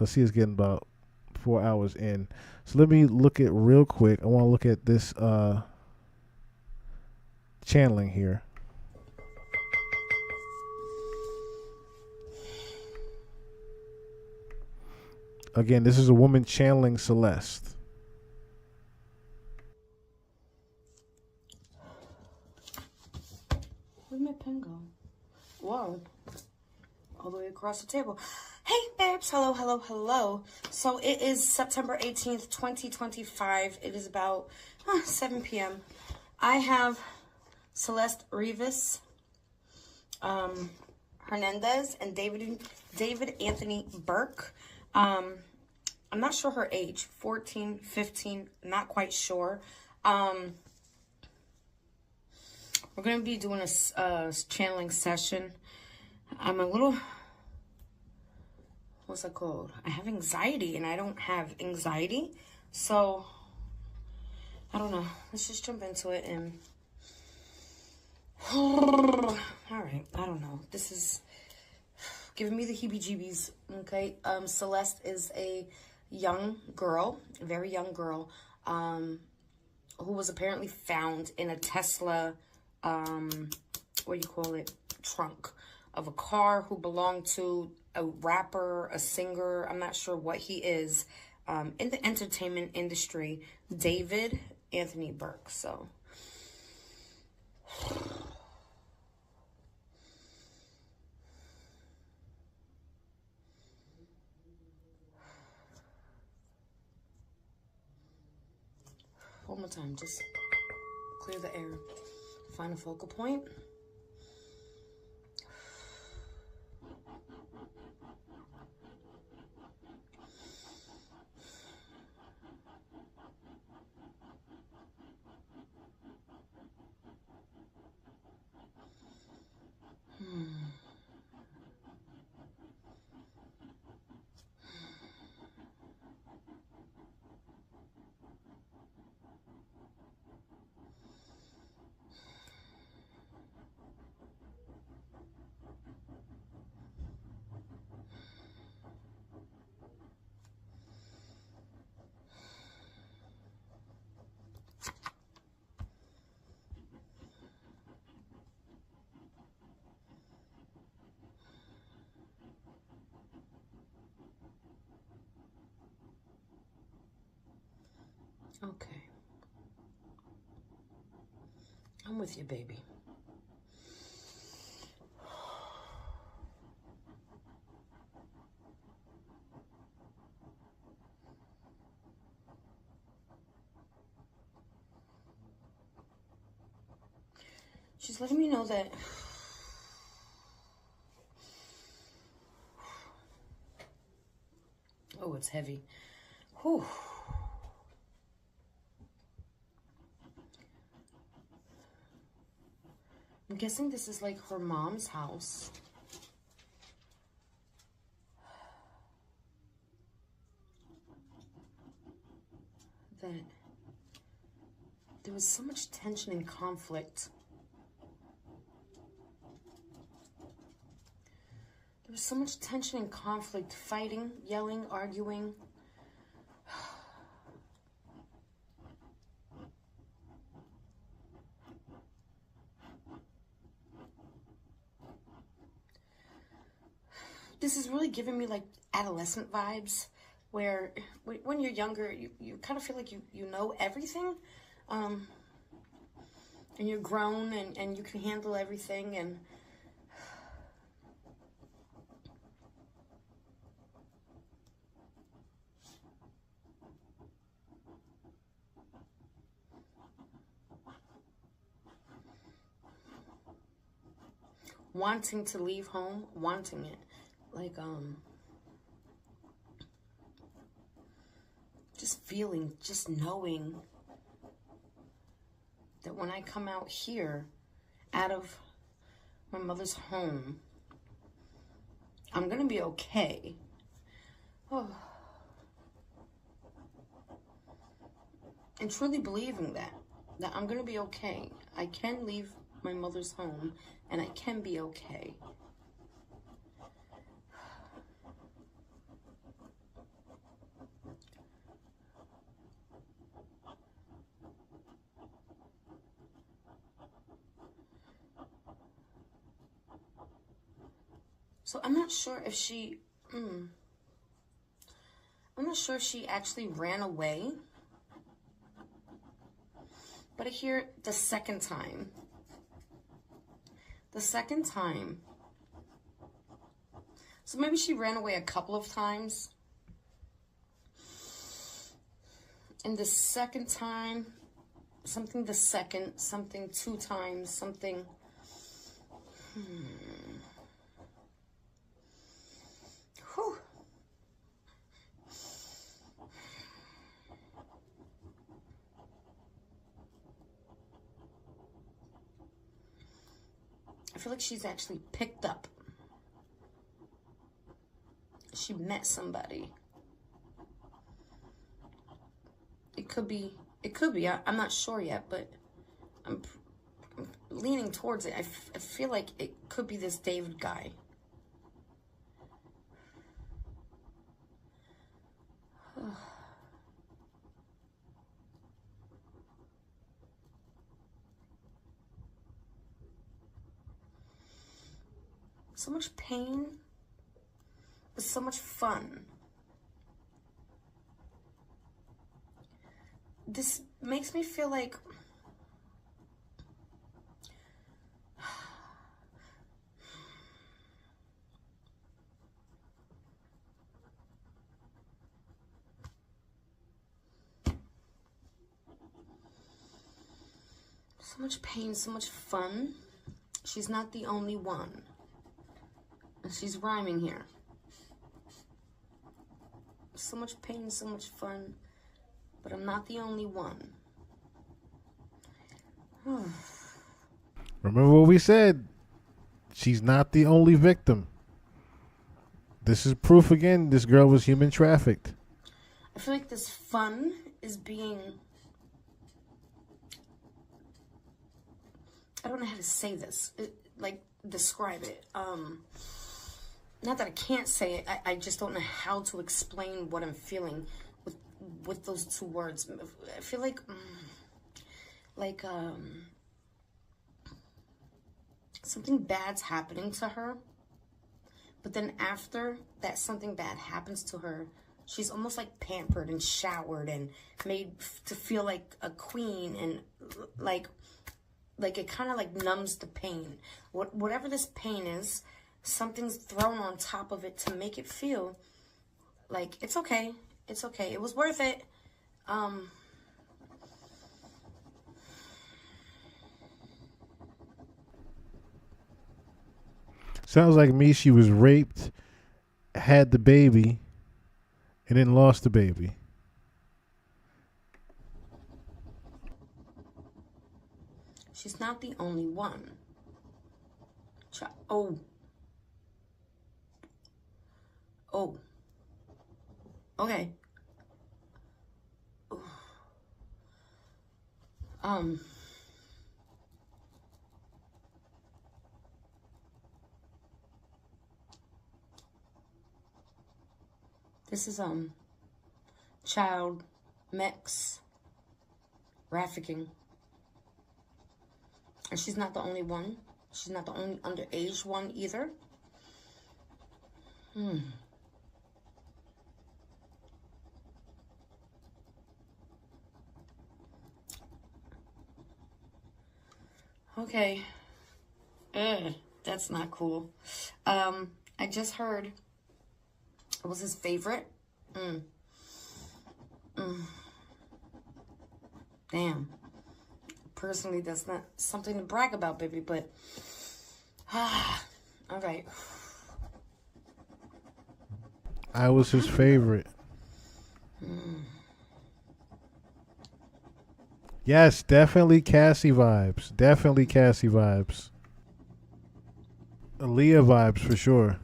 So I see it's getting about 4 hours in. So let me look at real quick. I want to look at this channeling here. Again, this is a woman channeling Celeste. Where'd my pen go? Whoa. All the way across the table. Hey, babes. Hello, hello, hello. So it is September 18th, 2025. It is about 7 p.m. I have Celeste Rivas, Hernandez, and David Anthony Burke. I'm not sure her age, 14, 15, not quite sure. We're going to be doing a channeling session. I'm a little, what's that called? I have anxiety and I don't have anxiety. So, I don't know. Let's just jump into it and, all right, I don't know. This is giving me the heebie-jeebies, okay? Celeste is a young girl, a very young girl, who was apparently found in a Tesla, trunk of a car, who belonged to a rapper, a singer, I'm not sure what he is, in the entertainment industry, David Anthony Burke. So, one more time, just clear the air. Find a focal point. Okay. I'm with you, baby. She's letting me know that oh, it's heavy. Whew. I'm guessing this is like her mom's house. That there was so much tension and conflict. There was so much tension and conflict, fighting, yelling, arguing. This is really giving me like adolescent vibes, where when you're younger, you kind of feel like you know everything, and you're grown and you can handle everything, and wanting to leave home, wanting it. Like, just feeling, just knowing that when I come out here, out of my mother's home, I'm gonna be okay. Oh. And truly believing that I'm gonna be okay. I can leave my mother's home, and I can be okay. So I'm not sure if she, I'm not sure if she actually ran away. But I hear the second time. The second time. So maybe she ran away a couple of times. And the second time, something the second, something 2 times, something. Whew. I feel like she's actually picked up. She met somebody. It could be. I'm not sure yet, but I'm leaning towards it. I feel like it could be this David guy. So much pain, but so much fun. This makes me feel like so much pain, so much fun. She's not the only one. And she's rhyming here. So much pain, so much fun. But I'm not the only one. Remember what we said. She's not the only victim. This is proof again. This girl was human trafficked. I feel like this fun is being... I don't know how to say this. Describe it. Not that I can't say it. I just don't know how to explain what I'm feeling with those 2 words. I feel like something bad's happening to her, but then after that something bad happens to her, she's almost like pampered and showered and made to feel like a queen, and like it kind of like numbs the pain. Whatever this pain is, something's thrown on top of it to make it feel like it's okay. It's okay. It was worth it. Sounds like me. She was raped, had the baby, and then lost the baby. She's not the only one. Oh. Okay. This is child mix trafficking. And she's not the only one. She's not the only underage one either. Okay. That's not cool. I just heard it was his favorite. Damn. Personally, that's not something to brag about, baby, but all right. I was his favorite. Yes, definitely Cassie vibes. Definitely Cassie vibes. Aaliyah vibes for sure.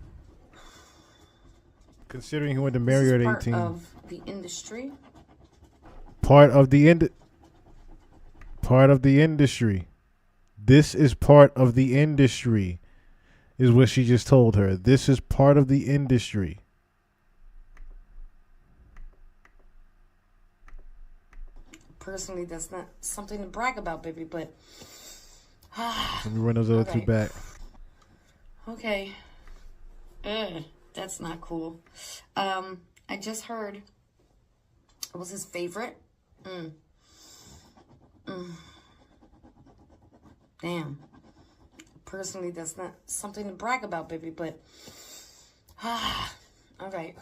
Considering he went to marry her at 18. Part of the industry. Part of the industry. This is part of the industry, is what she just told her. This is part of the industry. Personally, that's not something to brag about, baby, but let me run those other 2 back. Okay. That's not cool. I just heard it was his favorite. Damn. Personally, that's not something to brag about, baby, but all right.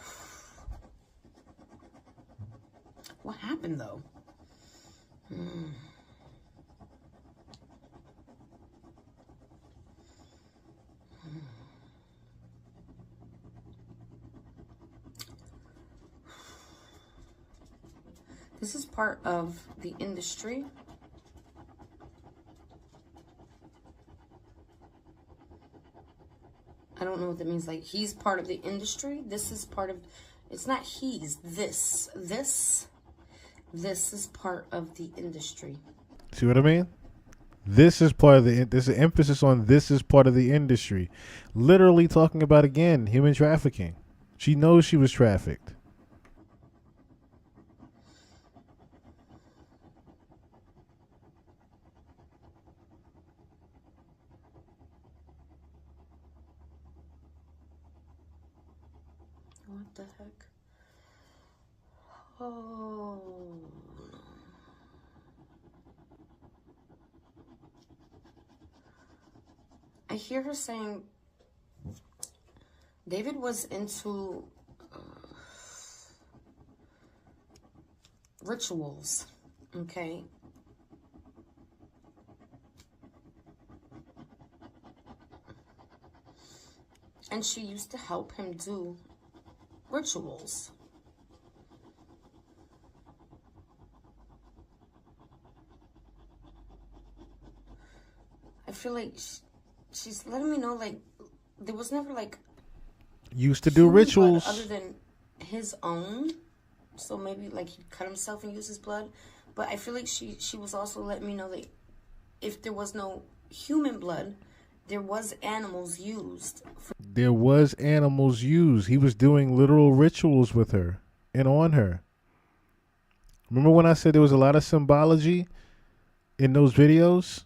What happened though? This is part of the industry. I don't know what that means. Like, he's part of the industry. This is part of, it's not he's, this is part of the industry. See what I mean? This is part of the, there's an emphasis on this is part of the industry. Literally talking about, again, human trafficking. She knows she was trafficked. What the heck? Oh. I hear her saying David was into rituals, okay? And she used to help him do rituals. I feel like she's letting me know, like, there was never, like, used to do rituals other than his own. So maybe, like, he'd cut himself and use his blood. But I feel like she was also letting me know that if there was no human blood, there was animals used. There was animals used. He was doing literal rituals with her and on her. Remember when I said there was a lot of symbology in those videos?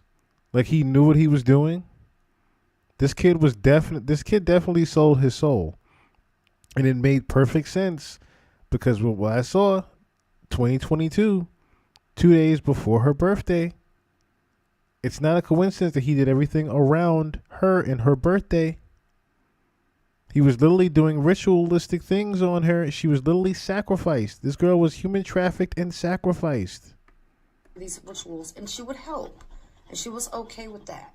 Like, he knew what he was doing. This kid definitely sold his soul. And it made perfect sense because what I saw 2022, 2 days before her birthday, it's not a coincidence that he did everything around her and her birthday. He was literally doing ritualistic things on her. She was literally sacrificed. This girl was human trafficked and sacrificed. These rituals, and she would help. And she was okay with that.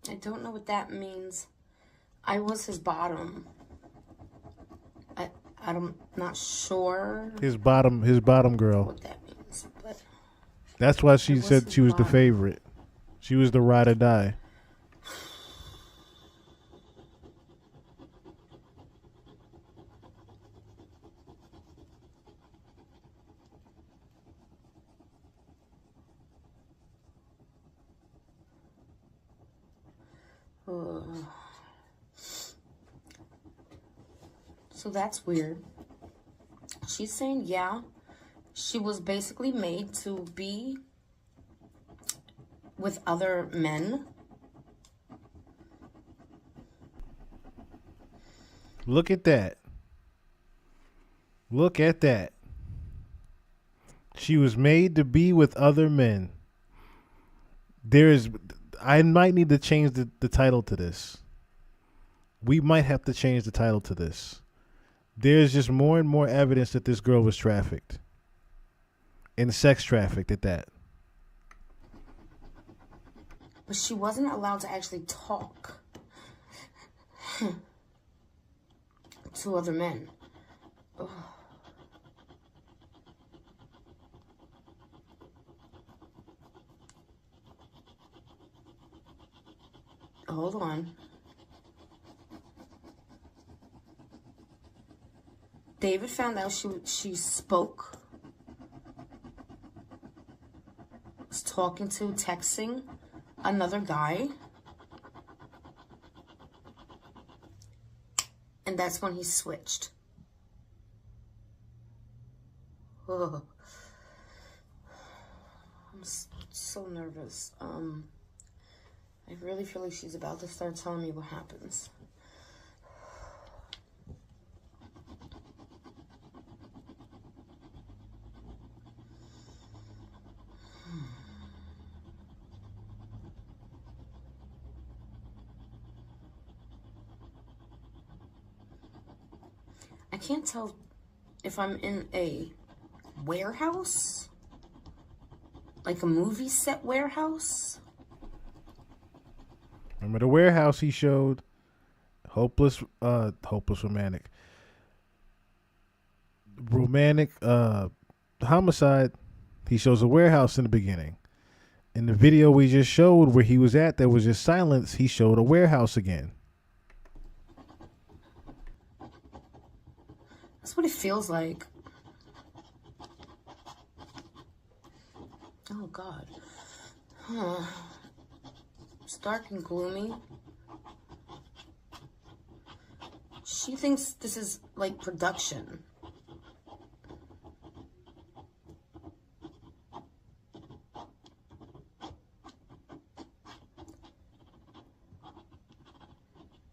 I don't know what that means. I was his bottom. I'm not sure. His bottom girl. What that means, but that's why she said she was the favorite. She was the ride or die. So that's weird. She's saying, yeah, she was basically made to be with other men. Look at that. Look at that. She was made to be with other men. I might need to change the title to this. We might have to change the title to this. There's just more and more evidence that this girl was trafficked. And sex trafficked at that. But she wasn't allowed to actually talk to other men. Ugh. Hold on. David found out she spoke, was talking to, texting another guy. And that's when he switched. Ugh. I'm so nervous. I really feel like she's about to start telling me what happens. I can't tell if I'm in a warehouse, like a movie set warehouse. Remember the warehouse he showed? Hopeless romantic. Homicide. He shows a warehouse in the beginning. In the video we just showed where he was at, there was just silence. He showed a warehouse again. That's what it feels like. Oh, God. Huh. It's dark and gloomy. She thinks this is like production.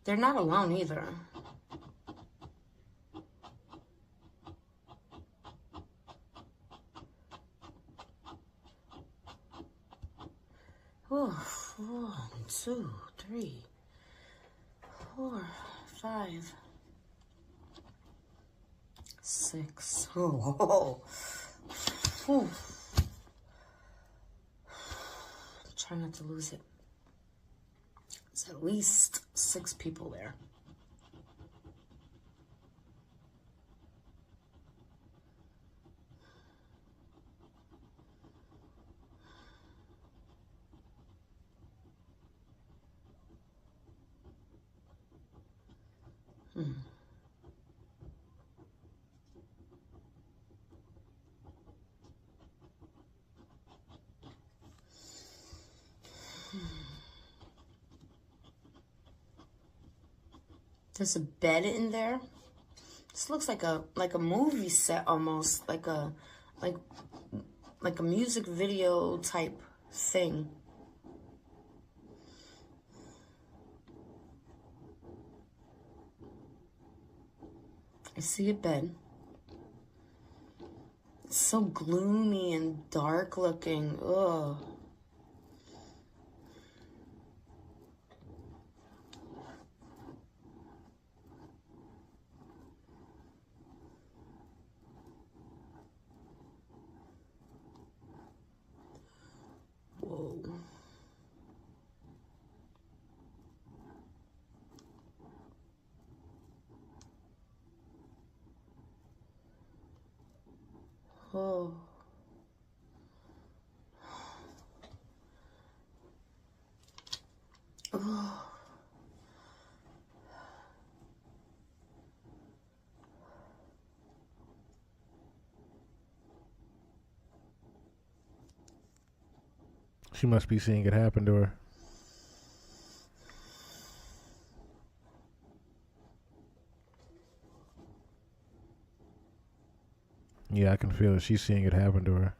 They're not alone either. Oh, 1, 2, 3, 4, 5, 6. Oh, oh. Try not to lose it. There's at least 6 people there. There's a bed in there. This looks like a movie set almost, like a music video type thing. I see a bed. It's so gloomy and dark looking. Ugh. Whoa. Oh. Oh. She must be seeing it happen to her. Yeah, I can feel it. She's seeing it happen to her.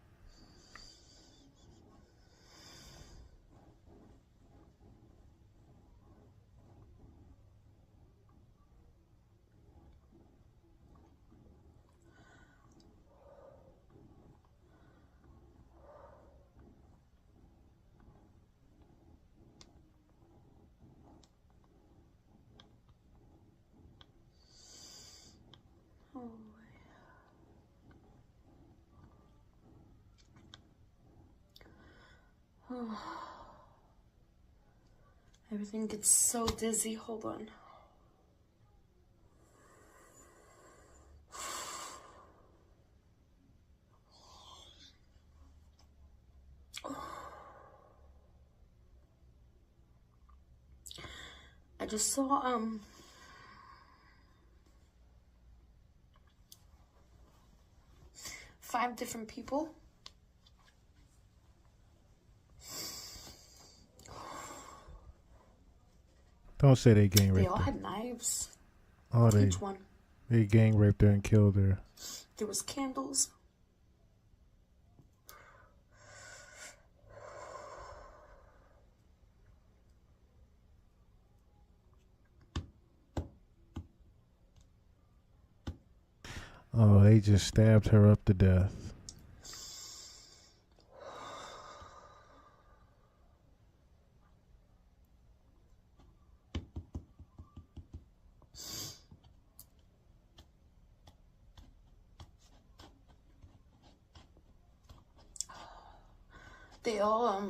Oh. Everything gets so dizzy. Hold on. I just saw 5 different people. Don't say they gang raped They all her. had knives. Oh, Each one. they gang raped her and killed her. There was candles. Oh, they just stabbed her up to death. They all,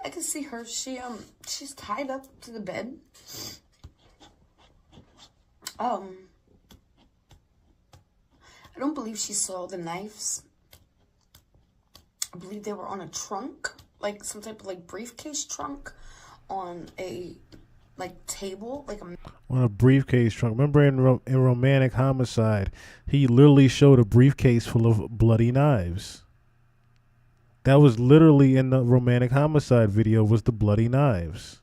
I can see her. She's tied up to the bed. I don't believe she saw the knives. I believe they were on a trunk, like some type of like briefcase trunk on a like table, like a On a briefcase trunk. Remember in Romantic Homicide, he literally showed a briefcase full of bloody knives. That was literally in the Romantic Homicide video, was the bloody knives.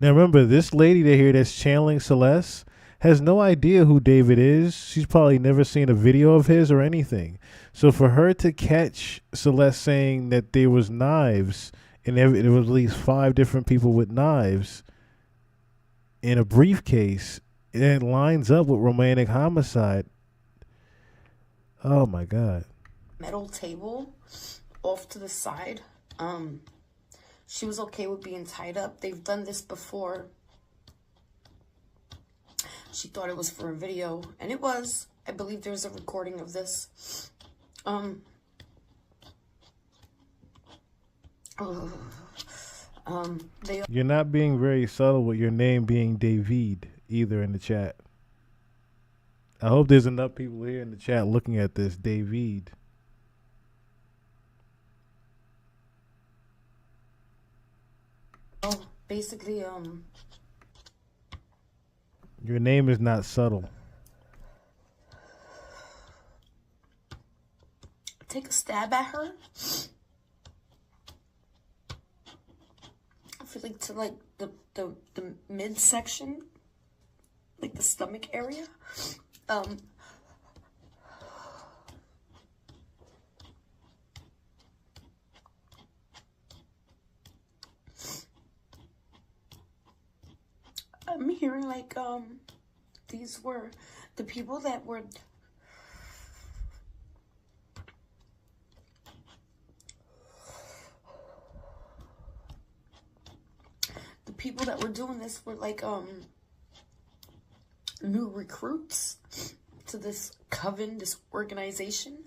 Now remember, this lady here that's channeling Celeste has no idea who David is. She's probably never seen a video of his or anything. So for her to catch Celeste saying that there was knives, and there was at least 5 different people with knives in a briefcase, and it lines up with Romantic Homicide. Oh my God. metal table off to the side. She was okay with being tied up. They've done this before. She thought it was for a video, and it was. I believe there's a recording of this. You're not being very subtle with your name being David either in the chat. I hope there's enough people here in the chat looking at this. David. Basically, your name is not subtle. take a stab at her. I feel like to like the midsection, like the stomach area. I'm hearing like these were the people that were doing this were like new recruits to this coven, this organization.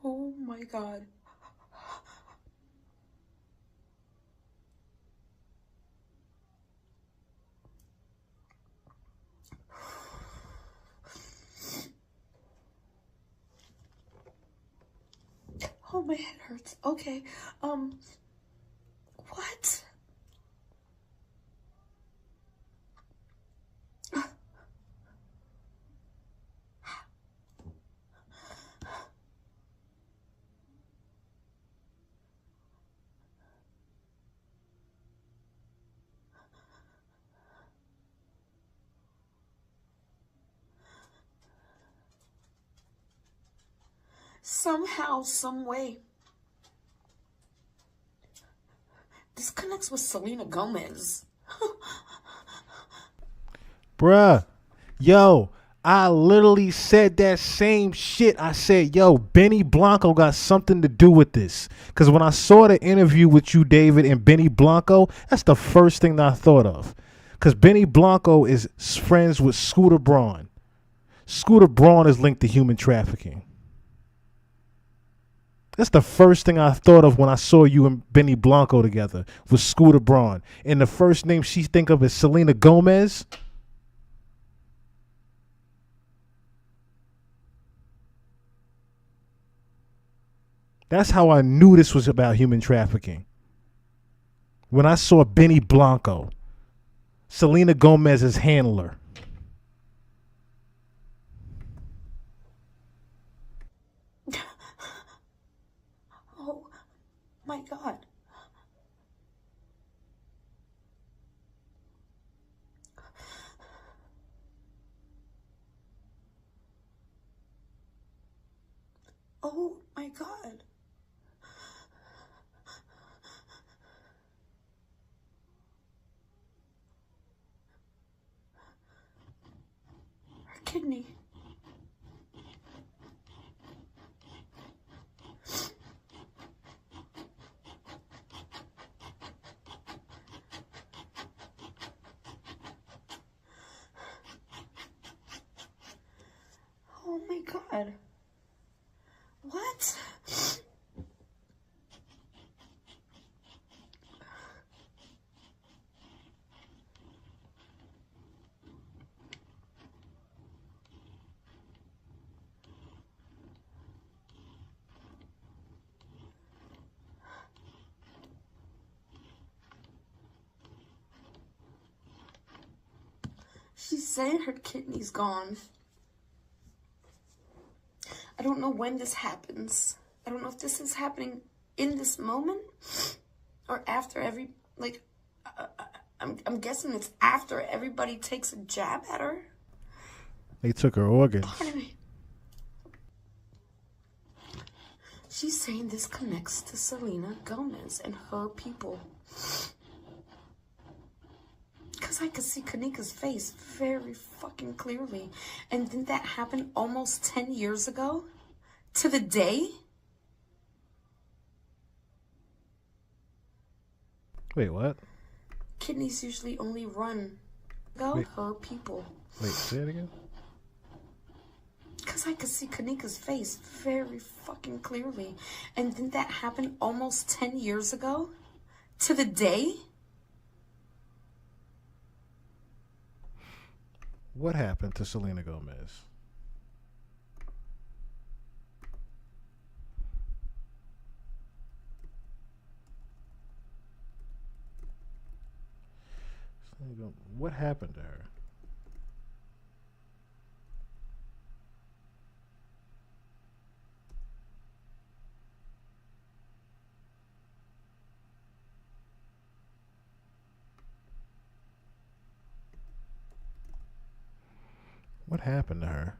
Oh my God. Oh, my head hurts. Okay. What? Somehow, some way, this connects with Selena Gomez. Bruh, yo, I literally said that same shit. I said, yo, Benny Blanco got something to do with this. Because when I saw the interview with you, David, and Benny Blanco, that's the first thing that I thought of. Because Benny Blanco is friends with Scooter Braun. Scooter Braun is linked to human trafficking. That's the first thing I thought of when I saw you and Benny Blanco together with Scooter Braun. And the first name she think of is Selena Gomez. That's how I knew this was about human trafficking. When I saw Benny Blanco, Selena Gomez's handler. Oh my God. Her kidney. Oh my God. What? She's saying her kidney's gone. I don't know when this happens. I don't know if this is happening in this moment or after every, like, I'm guessing it's after everybody takes a jab at her. They took her organs. Pardon me. She's saying this connects to Selena Gomez and her people. Because I could see Kanika's face very fucking clearly. And didn't that happen almost 10 years ago? To the day? Wait, what? Kidneys usually only run. Go her people. Wait, say it again? Because I could see Kanika's face very fucking clearly. And didn't that happen almost 10 years ago? To the day? What happened to Selena Gomez? What happened to her? What happened to her?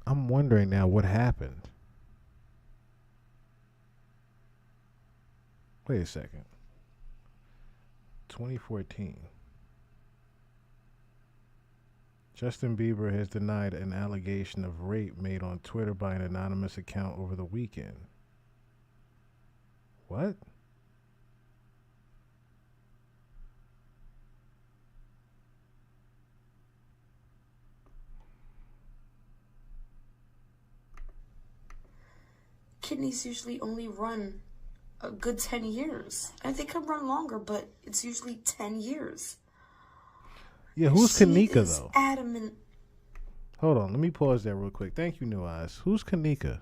I'm wondering now what happened. Wait a second. 2014. Justin Bieber has denied an allegation of rape made on Twitter by an anonymous account over the weekend. What? Kidneys usually only run a good 10 years. And they could run longer, but it's usually 10 years. Yeah, who's Kanika, is though? Adamant. Hold on, let me pause there real quick. Thank you, New Eyes. Who's Kanika?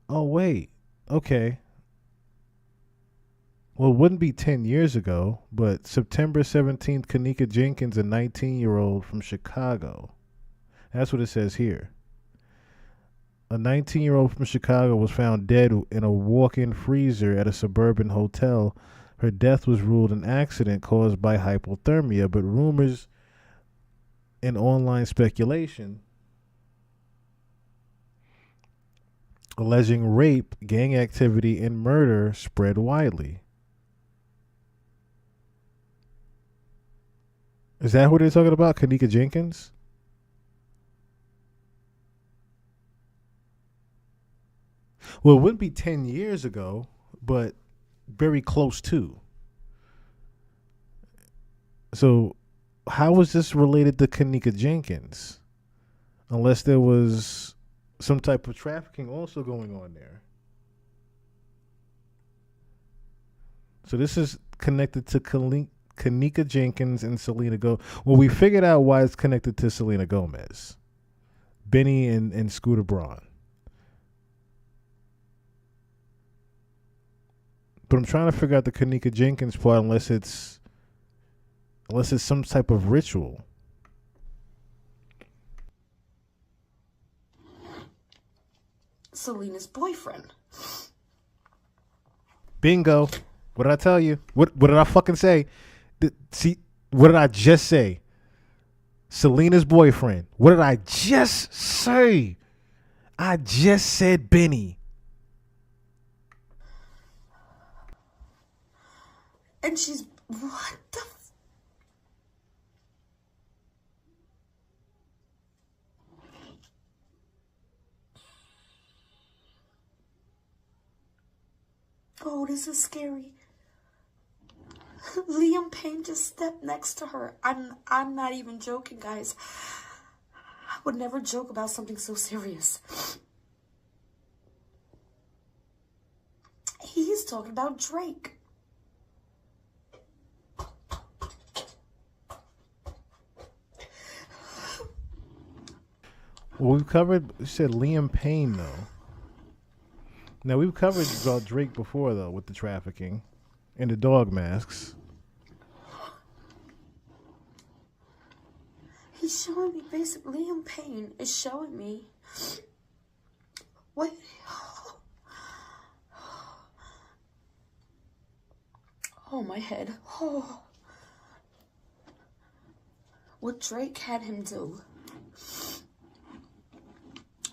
Oh, wait. Okay. Well, it wouldn't be 10 years ago, but September 17th, Kanika Jenkins, a 19-year-old from Chicago. That's what it says here. A 19-year-old from Chicago was found dead in a walk-in freezer at a suburban hotel. Her death was ruled an accident caused by hypothermia, but rumors and online speculation alleging rape, gang activity, and murder spread widely. Is that who they're talking about? Kanika Jenkins? Well, it wouldn't be 10 years ago, but very close to. So, how was this related to Kanika Jenkins? Unless there was some type of trafficking also going on there. So, this is connected to Kanika Jenkins and Selena Gomez. Well, we figured out why it's connected to Selena Gomez. Benny and Scooter Braun. But I'm trying to figure out the Kanika Jenkins part, unless it's some type of ritual. Selena's boyfriend. Bingo. What did I tell you? What did I fucking say? See, what did I just say? Selena's boyfriend. What did I just say? I just said Benny. And she's, what the Oh, this is scary. Liam Payne just stepped next to her. I'm not even joking, guys. I would never joke about something so serious. He's talking about Drake. Well, we've covered, you said Liam Payne, though. Now, we've covered about Drake before, though, with the trafficking and the dog masks. He's showing me basically Liam Payne is showing me what oh my head. Oh. What Drake had him do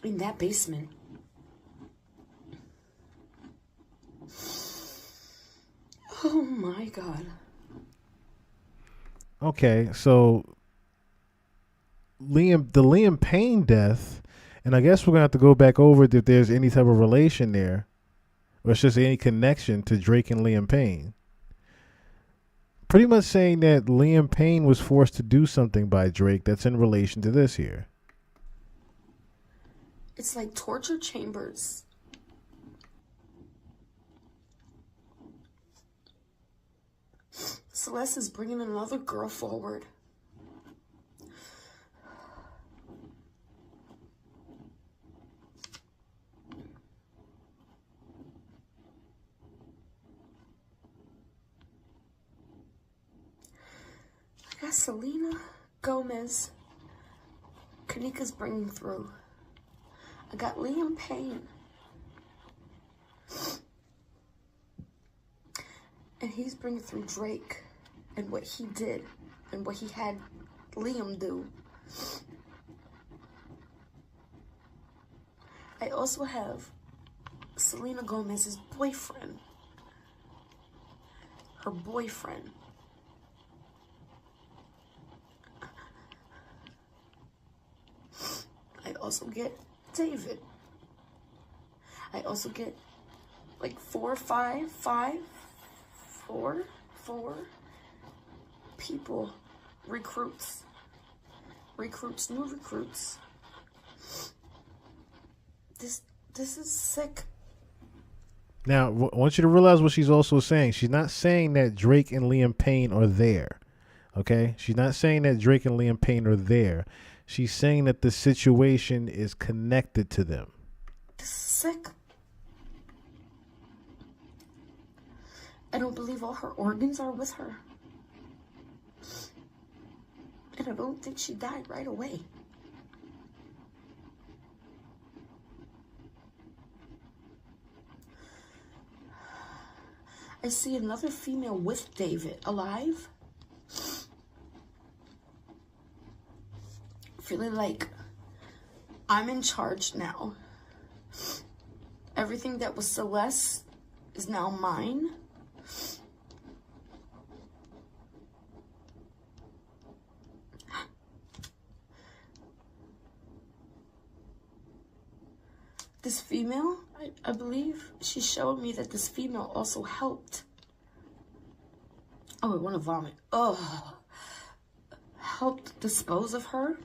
in that basement. Oh my God. Okay, so the Liam Payne death, and I guess we're gonna have to go back over it if there's any type of relation there, or it's just any connection to Drake and Liam Payne. Pretty much saying that Liam Payne was forced to do something by Drake that's in relation to this here. It's like torture chambers. Celeste is bringing another girl forward. I got Selena Gomez. Kanika's bringing through. I got Liam Payne. And he's bringing through Drake and what he did and what he had Liam do. I also have Selena Gomez's boyfriend. Her boyfriend. I also get David. I also get like four people, recruits, new recruits. This is sick. Now, I want you to realize what she's also saying. She's not saying that Drake and Liam Payne are there. Okay? She's not saying that Drake and Liam Payne are there. She's saying that the situation is connected to them. This is sick. I don't believe all her organs are with her. And I don't think she died right away. I see another female with David alive. Feeling like I'm in charge now. Everything that was Celeste is now mine. This female, I believe, she showed me that this female also helped. Oh, I want to vomit. Oh, helped dispose of her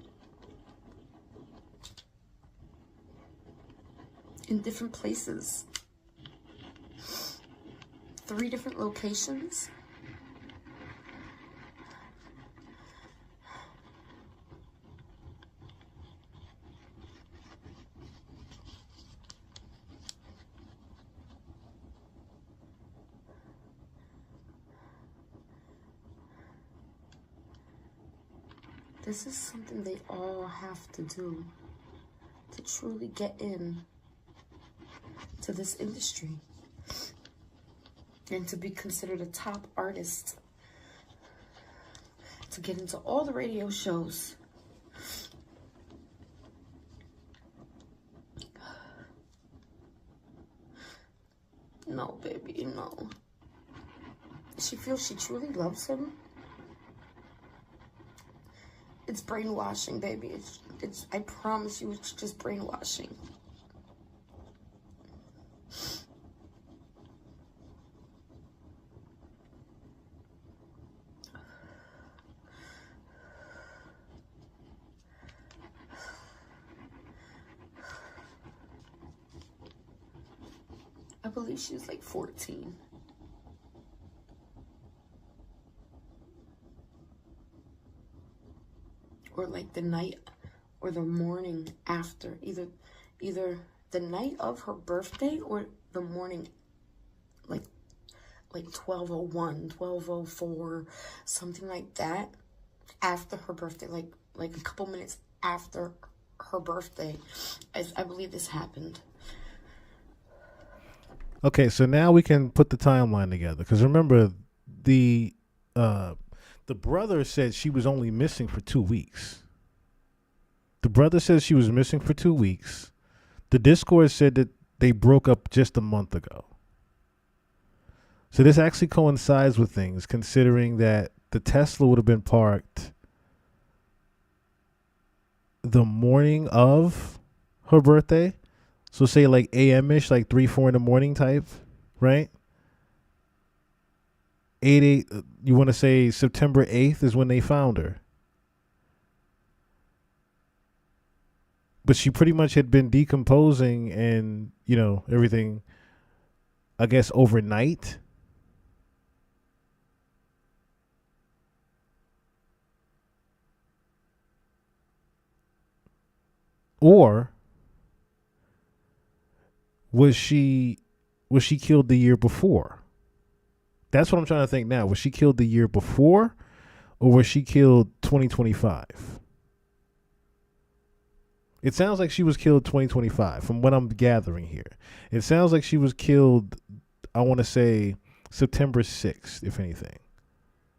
in different places. 3 different locations. This is something they all have to do to truly get in to this industry and to be considered a top artist, to get into all the radio shows. No, baby, no. She feels she truly loves him. It's brainwashing, baby. It's I promise you, it's just brainwashing. I believe she was like 14. Or like the night or the morning after. Either the night of her birthday or the morning, like 12:01, 12:04, something like that, after her birthday, like a couple minutes after her birthday. I believe this happened. Okay, so now we can put the timeline together. Because remember, the brother said she was only missing for 2 weeks. The brother says she was missing for 2 weeks. The Discord said that they broke up just a month ago. So this actually coincides with things, considering that the Tesla would have been parked the morning of her birthday. So say like AM-ish, like 3, 4 in the morning type, right? 8, you want to say September 8th is when they found her. But she pretty much had been decomposing and, everything, I guess, overnight. Or was she killed the year before? That's what I'm trying to think now. Was she killed the year before, or was she killed 2025? It sounds like she was killed 2025 from what I'm gathering here. It sounds like she was killed, I want to say, September 6th, if anything.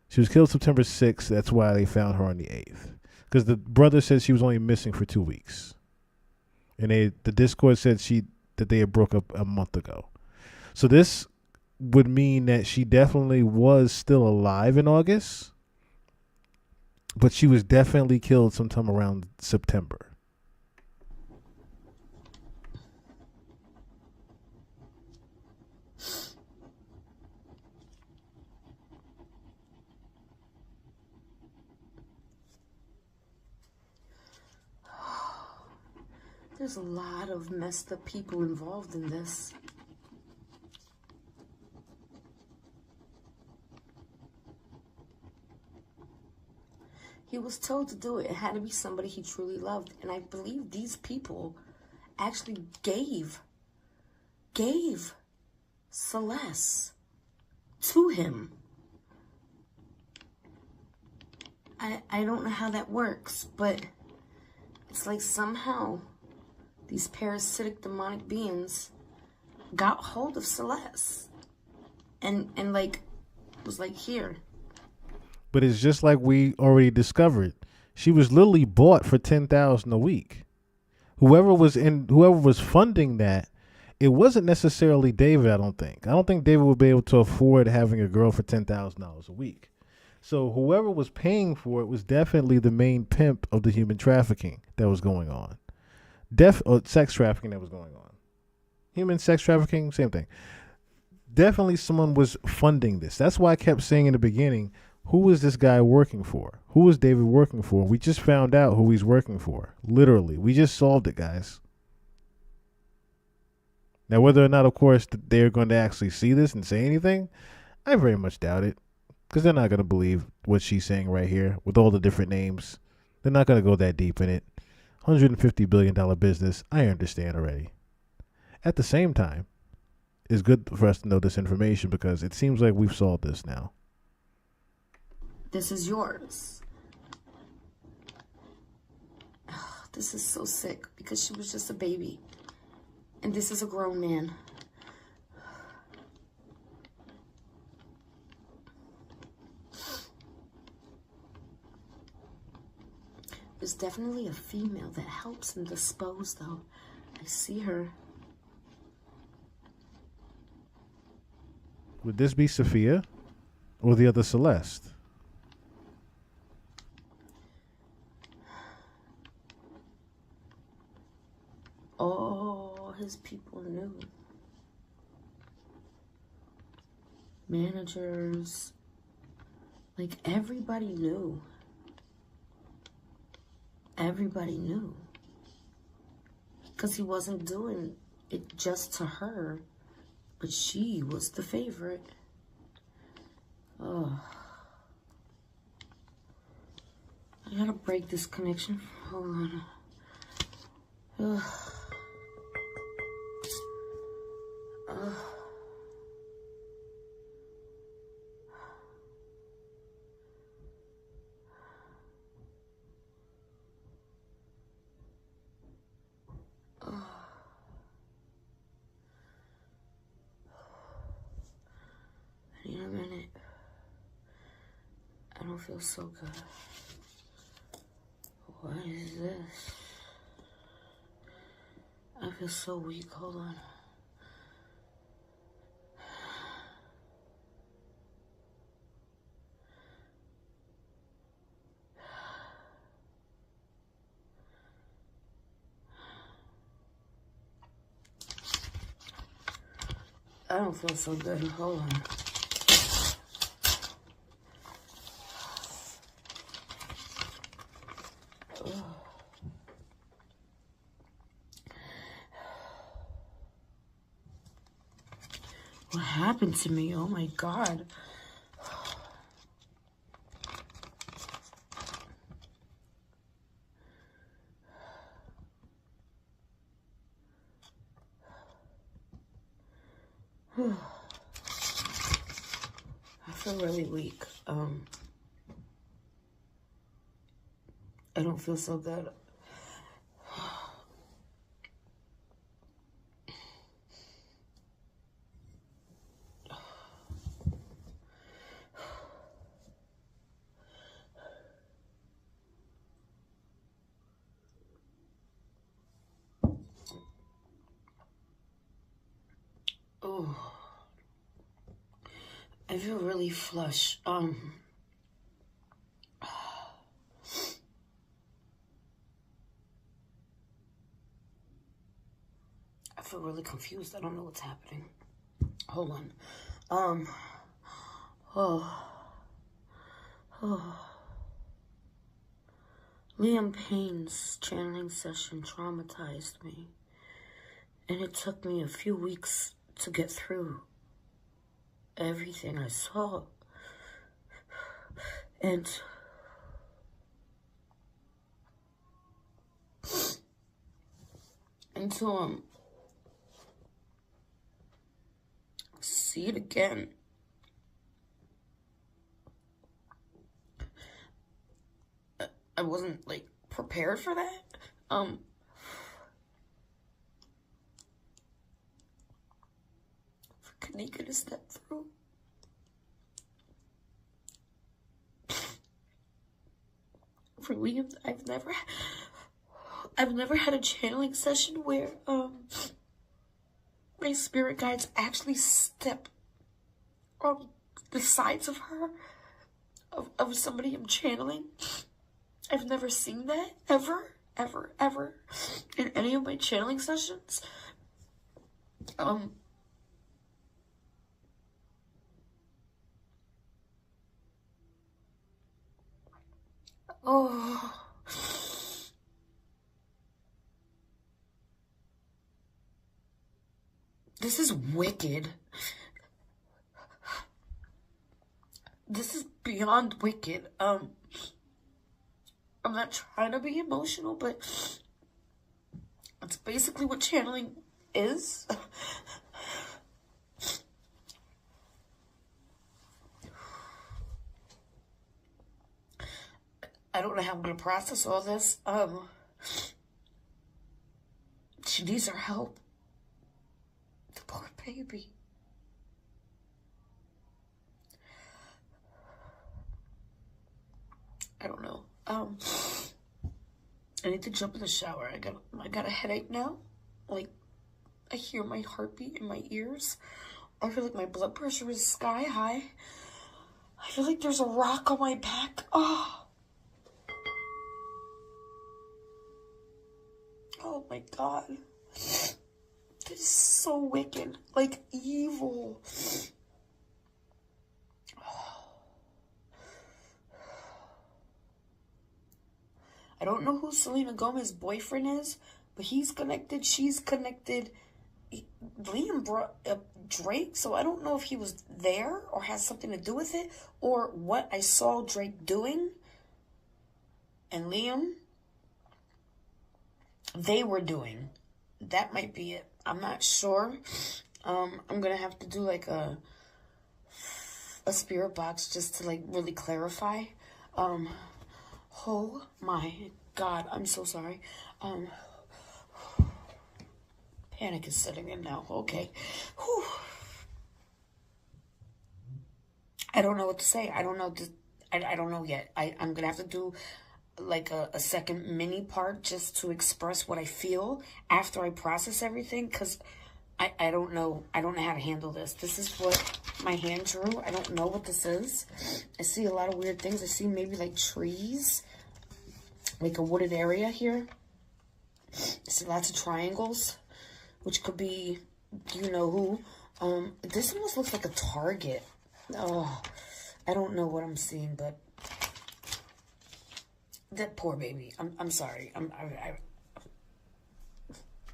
She was killed September 6th. That's why they found her on the 8th. Because the brother said she was only missing for 2 weeks. And the Discord said that they had broke up a month ago. So this would mean that she definitely was still alive in August, but she was definitely killed sometime around September. There's a lot of messed up people involved in this. He was told to do it. It had to be somebody he truly loved. And I believe these people actually gave Celeste to him. I don't know how that works, but it's like somehow these parasitic demonic beings got hold of Celeste and was like, here. But it's just like we already discovered. She was literally bought for $10,000 a week. Whoever was funding that, it wasn't necessarily David, I don't think. I don't think David would be able to afford having a girl for $10,000 a week. So whoever was paying for it was definitely the main pimp of the human trafficking that was going on. Sex trafficking that was going on. Human sex trafficking, same thing. Definitely someone was funding this. That's why I kept saying in the beginning, who is this guy working for? Who is David working for? We just found out who he's working for. Literally. We just solved it, guys. Now, whether or not, of course, they're going to actually see this and say anything, I very much doubt it. Because they're not going to believe what she's saying right here with all the different names. They're not going to go that deep in it. $150 billion business, I understand already. At the same time, it's good for us to know this information because it seems like we've solved this now. This is yours. This is so sick because she was just a baby. And this is a grown man. There's definitely a female that helps him dispose, though. I see her. Would this be Sophia or the other Celeste? Oh, his people knew. Managers. Like, everybody knew. Everybody knew. Because he wasn't doing it just to her, but she was the favorite. Oh. I gotta break this connection. Hold on. Ugh. Ugh. I need a minute. I don't feel so good. What is this? I feel so weak. Hold on. I don't feel so good. Hold on. What happened to me? Oh my God. I feel really weak. I don't feel so good. Oh, I feel really flush. I feel really confused. I don't know what's happening. Hold on. Liam Payne's channeling session traumatized me, and it took me a few weeks to get through everything I saw. And to see it again. I wasn't like prepared for that. For Kanika to step through. For Liam, I've never had a channeling session where my spirit guides actually step on the sides of her, of somebody I'm channeling. I've never seen that ever in any of my channeling sessions. Oh. This is wicked. This is beyond wicked. I'm not trying to be emotional, but it's basically what channeling is. I don't know how I'm gonna process all this. She needs our help. The poor baby. I don't know. I need to jump in the shower. I got a headache now. Like, I hear my heartbeat in my ears. I feel like my blood pressure is sky high. I feel like there's a rock on my back. Oh. Oh my God. That is so wicked. Like, evil. I don't know who Selena Gomez's boyfriend is, but he's connected. She's connected. Liam brought up Drake, so I don't know if he was there or has something to do with it, or what I saw Drake doing and Liam, they were doing. That might be it. I'm not sure. I'm gonna have to do like a spirit box just to like really clarify. Oh my God, I'm so sorry. Panic is setting in now. Okay. Whew. I don't know what to say. I don't know. I don't know yet. I'm going to have to do like a second mini part just to express what I feel after I process everything. Because I don't know. I don't know how to handle this. This is what my hand drew. I don't know what this is. I see a lot of weird things. I see maybe like trees. Like a wooded area here. I see lots of triangles. Which could be, you know who. This almost looks like a target. Oh, I don't know what I'm seeing, but that poor baby. I'm sorry.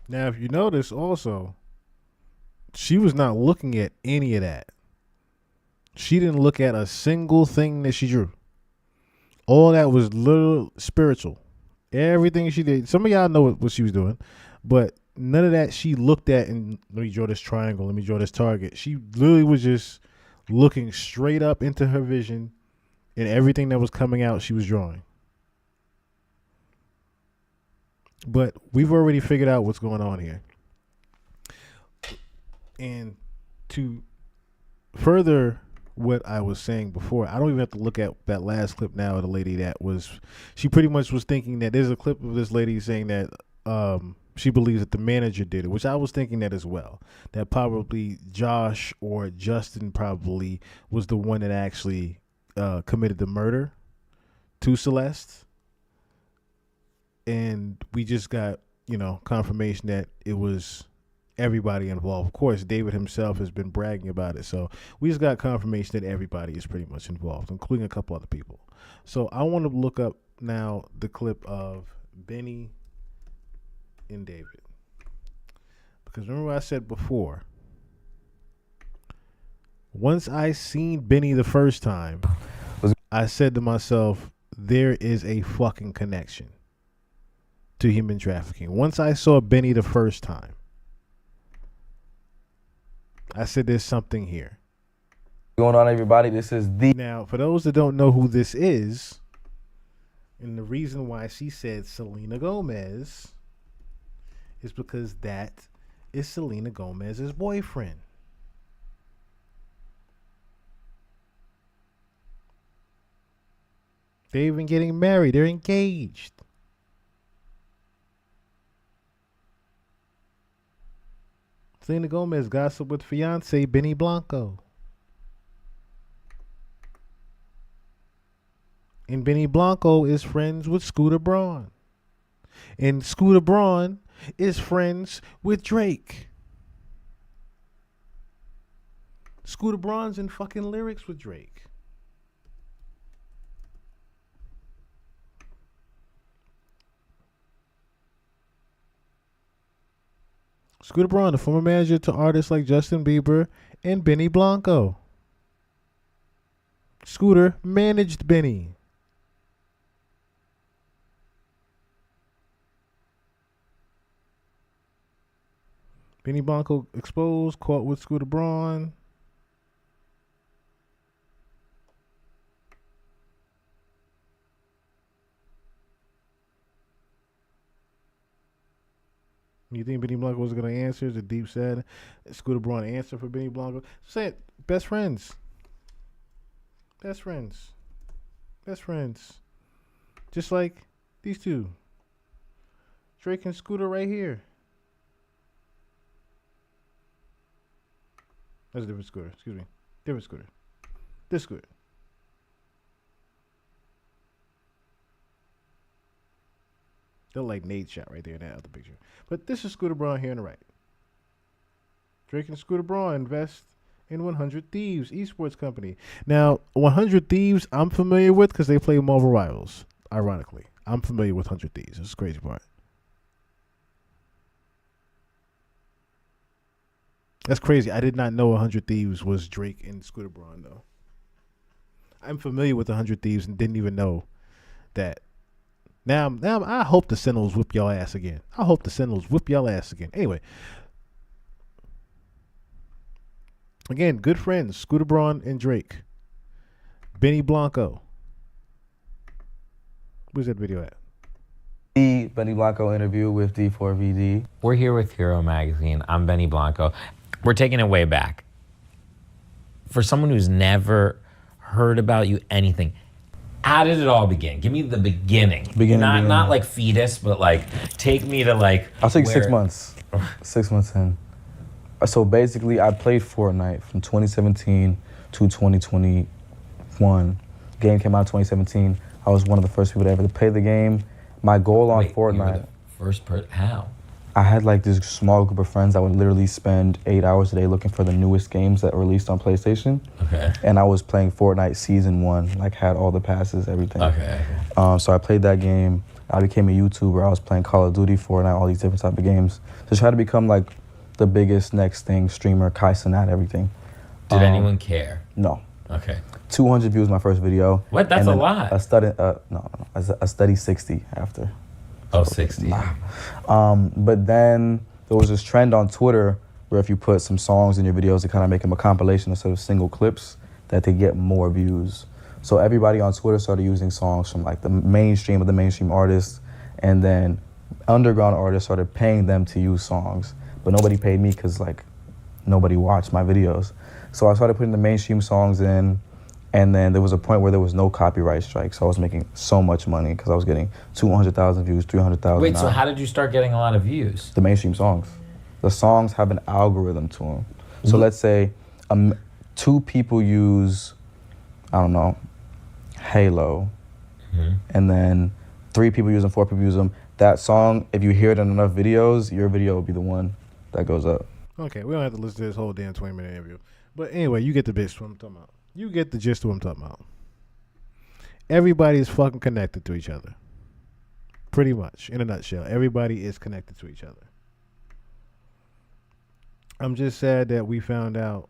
Now, if you notice, also, she was not looking at any of that. She didn't look at a single thing that she drew. All that was little spiritual. Everything she did. Some of y'all know what she was doing, but none of that she looked at and let me draw this triangle, let me draw this target. She literally was just looking straight up into her vision, and everything that was coming out she was drawing. But we've already figured out what's going on here. And to further what I was saying before, I don't even have to look at that last clip now of the lady that was, she pretty much was thinking that there's a clip of this lady saying that she believes that the manager did it, which I was thinking that as well. That probably Josh or Justin probably was the one that actually committed the murder to Celeste. And we just got, confirmation that it was everybody involved. Of course, David himself has been bragging about it. So we just got confirmation that everybody is pretty much involved, including a couple other people. So I want to look up now the clip of Benny and David. Because remember what I said before. Once I seen Benny the first time, I said to myself, there is a fucking connection to human trafficking. Once I saw Benny the first time, I said there's something here. What's going on, everybody? This is the... Now, for those that don't know who this is, and the reason why she said Selena Gomez is because that is Selena Gomez's boyfriend. They're even getting married. They're engaged. Selena Gomez gossip with fiance Benny Blanco. And Benny Blanco is friends with Scooter Braun. And Scooter Braun is friends with Drake. Scooter Braun's in fucking lyrics with Drake. Scooter Braun, the former manager to artists like Justin Bieber and Benny Blanco. Scooter managed Benny. Benny Blanco exposed, caught with Scooter Braun. You think Benny Blanco was gonna answer? The deep said Scooter Braun answer for Benny Blanco. Say it. Best friends. Best friends. Best friends. Just like these two. Drake and Scooter right here. That's a different Scooter. Excuse me. Different Scooter. This Scooter. They're like Nate shot right there in that other picture. But this is Scooter Braun here on the right. Drake and Scooter Braun invest in 100 Thieves esports company. Now, 100 Thieves I'm familiar with because they play Marvel Rivals. Ironically, I'm familiar with 100 Thieves. This is the crazy part. That's crazy. I did not know 100 Thieves was Drake and Scooter Braun, though. I'm familiar with 100 Thieves and didn't even know that. Now, I hope the Sentinels whip y'all ass again. I hope the Sentinels whip y'all ass again. Anyway. Again, good friends, Scooter Braun and Drake. Benny Blanco. Where's that video at? The Benny Blanco interview with D4VD. We're here with Hero Magazine. I'm Benny Blanco. We're taking it way back. For someone who's never heard about you, anything, how did it all begin? Give me the beginning. Not like fetus, but like take me to like. I'll take 6 months. 6 months in. So basically, I played Fortnite from 2017 to 2021. Game came out in 2017. I was one of the first people to ever play the game. My goal on Fortnite. You were the first person? How? I had like this small group of friends that would literally spend 8 hours a day looking for the newest games that were released on PlayStation. Okay. And I was playing Fortnite Season 1, like had all the passes, everything. Okay. So I played that game. I became a YouTuber. I was playing Call of Duty, Fortnite, all these different type of games. To try to become like the biggest next thing, streamer, Kai Cenat, everything. Did anyone care? No. Okay. 200 views my first video. What? That's a lot. A steady 60 after. Oh, 60. But then there was this trend on Twitter where if you put some songs in your videos, they kind of make them a compilation instead of single clips, that they get more views. So everybody on Twitter started using songs from like the mainstream of the mainstream artists, and then underground artists started paying them to use songs. But nobody paid me because like nobody watched my videos. So I started putting the mainstream songs in, and then there was a point where there was no copyright strike. So I was making so much money because I was getting 200,000 views, 300,000. Wait, so how did you start getting a lot of views? The mainstream songs. The songs have an algorithm to them. So let's say 2 people use, I don't know, Halo, and then 3 people use them, 4 people use them. That song, if you hear it in enough videos, your video will be the one that goes up. Okay, we don't have to listen to this whole damn 20-minute interview. But anyway, you get the gist of what I'm talking about. You get the gist of what I'm talking about. Everybody is fucking connected to each other. Pretty much, in a nutshell. Everybody is connected to each other. I'm just sad that we found out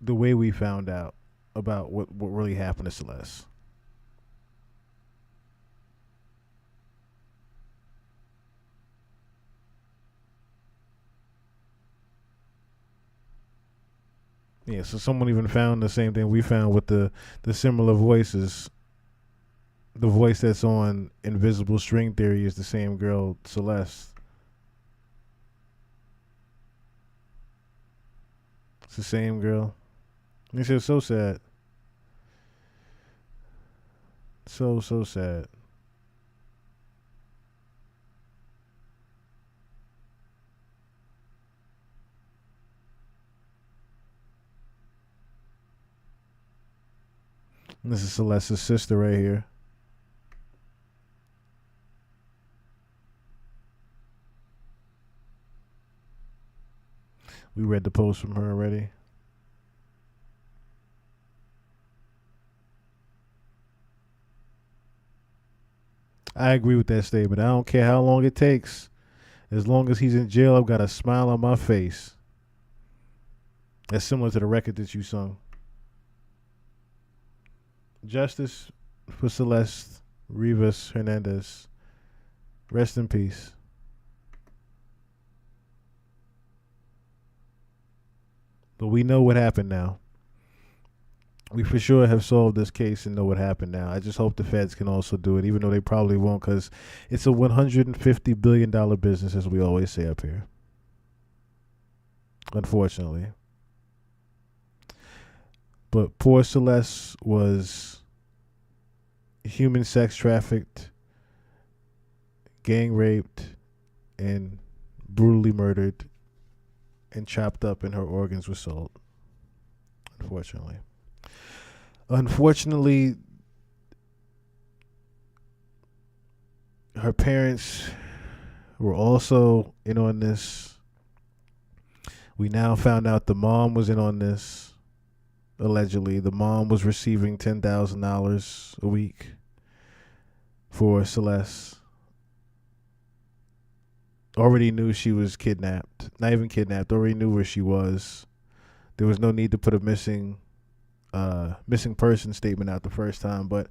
the way we found out about what really happened to Celeste. Yeah, so someone even found the same thing we found with the similar voices. The voice that's on Invisible String Theory is the same girl, Celeste. It's the same girl. This is so sad. So sad. And this is Celeste's sister right here. We read the post from her already. I agree with that statement. I don't care how long it takes. As long as he's in jail, I've got a smile on my face. That's similar to the record that you sung. Justice for Celeste Rivas Hernandez. Rest in peace. But we know what happened now. we for sure have solved this case and know what happened now. I just hope the feds can also do it, even though they probably won't, because it's a $150 billion business, as we always say up here. Unfortunately. But poor Celeste was human sex trafficked, gang raped, and brutally murdered, and chopped up, and her organs were sold. Unfortunately, her parents were also in on this. We now found out the mom was in on this. Allegedly, the mom was receiving $10,000 a week for Celeste. Already knew she was kidnapped. Not even kidnapped. Already knew where she was. There was no need to put a missing person statement out the first time. But